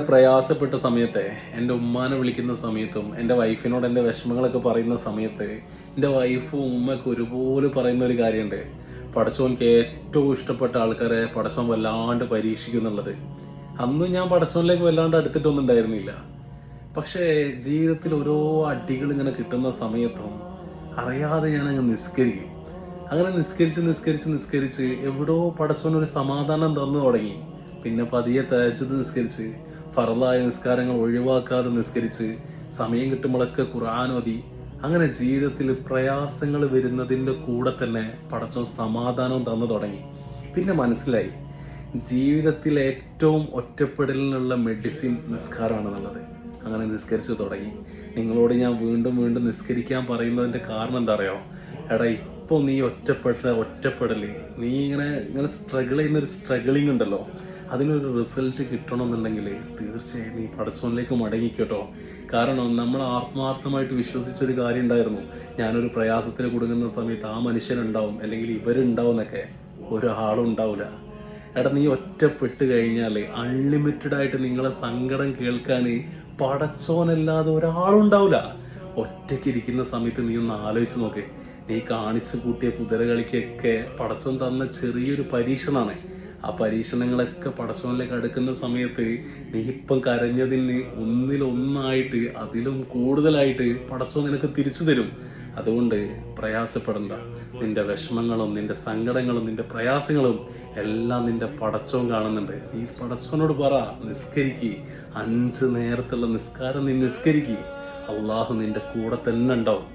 പ്രയാസപ്പെട്ട സമയത്തെ എൻ്റെ ഉമ്മാനെ വിളിക്കുന്ന സമയത്തും എൻ്റെ വൈഫിനോട് എൻ്റെ വിഷമങ്ങളൊക്കെ പറയുന്ന സമയത്ത് എൻ്റെ വൈഫും ഉമ്മയൊക്കെ ഒരുപോലെ പറയുന്ന ഒരു കാര്യമുണ്ട്. പടച്ചോൻക്ക് ഏറ്റവും ഇഷ്ടപ്പെട്ട ആൾക്കാരെ പടച്ചോൻ വല്ലാണ്ട് പരീക്ഷിക്കും എന്നുള്ളത്. അന്നും ഞാൻ പടച്ചോനിലേക്ക് വല്ലാണ്ട് അടുത്തിട്ടൊന്നും ഉണ്ടായിരുന്നില്ല. പക്ഷേ ജീവിതത്തിൽ ഓരോ അടികൾ ഇങ്ങനെ കിട്ടുന്ന സമയത്തും അറിയാതെ ഞാൻ അങ്ങ് നിസ്കരിക്കും. അങ്ങനെ നിസ്കരിച്ച് എവിടോ പടച്ചോനൊരു സമാധാനം തന്നു തുടങ്ങി. പിന്നെ പതിയെ തഹജ്ജുദ് നിസ്കരിച്ച്, ഫർളായ നിസ്കാരങ്ങൾ ഒഴിവാക്കാതെ നിസ്കരിച്ച്, സമയം കിട്ടുമ്പോഴൊക്കെ ഖുർആൻ ഓതി, അങ്ങനെ ജീവിതത്തിൽ പ്രയാസങ്ങൾ വരുന്നതിൻ്റെ കൂടെ തന്നെ പടച്ചോൻ സമാധാനവും തന്നു തുടങ്ങി. പിന്നെ മനസ്സിലായി ജീവിതത്തിൽ ഏറ്റവും ഒറ്റപ്പെടലിനുള്ള മെഡിസിൻ നിസ്കാരമാണെന്നുള്ളത്. അങ്ങനെ നിസ്കരിച്ചു തുടങ്ങി. നിങ്ങളോട് ഞാൻ വീണ്ടും നിസ്കരിക്കാൻ പറയുന്നതിൻ്റെ കാരണം എന്താ അറിയോ? എടാ, ഇപ്പോൾ നീ ഒറ്റപ്പെടല്, നീ ഇങ്ങനെ സ്ട്രഗിൾ ചെയ്യുന്നൊരു സ്ട്രഗിളിങ് ഉണ്ടല്ലോ, അതിനൊരു റിസൾട്ട് കിട്ടണമെന്നുണ്ടെങ്കിൽ തീർച്ചയായും നീ പടച്ചോനിലേക്ക് മടങ്ങിക്കോട്ടോ. കാരണം നമ്മൾ ആത്മാർത്ഥമായിട്ട് വിശ്വസിച്ചൊരു കാര്യം ഉണ്ടായിരുന്നു, ഞാനൊരു പ്രയാസത്തിൽ കുടുങ്ങുന്ന സമയത്ത് ആ മനുഷ്യനുണ്ടാവും, അല്ലെങ്കിൽ ഇവരുണ്ടാവും എന്നൊക്കെ. ഒരാളും ഉണ്ടാവില്ല. എടാ, നീ ഒറ്റപ്പെട്ട് കഴിഞ്ഞാൽ അൺലിമിറ്റഡ് ആയിട്ട് നിങ്ങളെ സങ്കടം കേൾക്കാൻ പടച്ചോനല്ലാതെ ഒരാളുണ്ടാവില്ല. ഒറ്റയ്ക്ക് ഇരിക്കുന്ന സമയത്ത് നീ ഒന്ന് ആലോചിച്ച് നോക്ക്. നീ കാണിച്ചു കൂട്ടിയ കുതിര കളിക്കൊക്കെ പടച്ചോൻ തന്ന ചെറിയൊരു പരീക്ഷണമാണ്. ആ പരീക്ഷണങ്ങളൊക്കെ പടച്ചോനിലേക്ക് അടുക്കുന്ന സമയത്ത് നീ ഇപ്പം കരഞ്ഞതിന് ഒന്നിലൊന്നായിട്ട് അതിലും കൂടുതലായിട്ട് പടച്ചോൻ നിനക്ക് തിരിച്ചു തരും. അതുകൊണ്ട് പ്രയാസപ്പെടണ്ട. നിന്റെ വിഷമങ്ങളും നിന്റെ സങ്കടങ്ങളും നിന്റെ പ്രയാസങ്ങളും എല്ലാം നിന്റെ പടച്ചോൻ കാണുന്നുണ്ട്. നീ പടച്ചോനോട് പറ, നിസ്കരിക്ക്. 5 നേരത്തുള്ള നിസ്കാരം നീ നിസ്കരിക്ക്. അള്ളാഹു നിന്റെ കൂടെ തന്നെ ഉണ്ടാവും.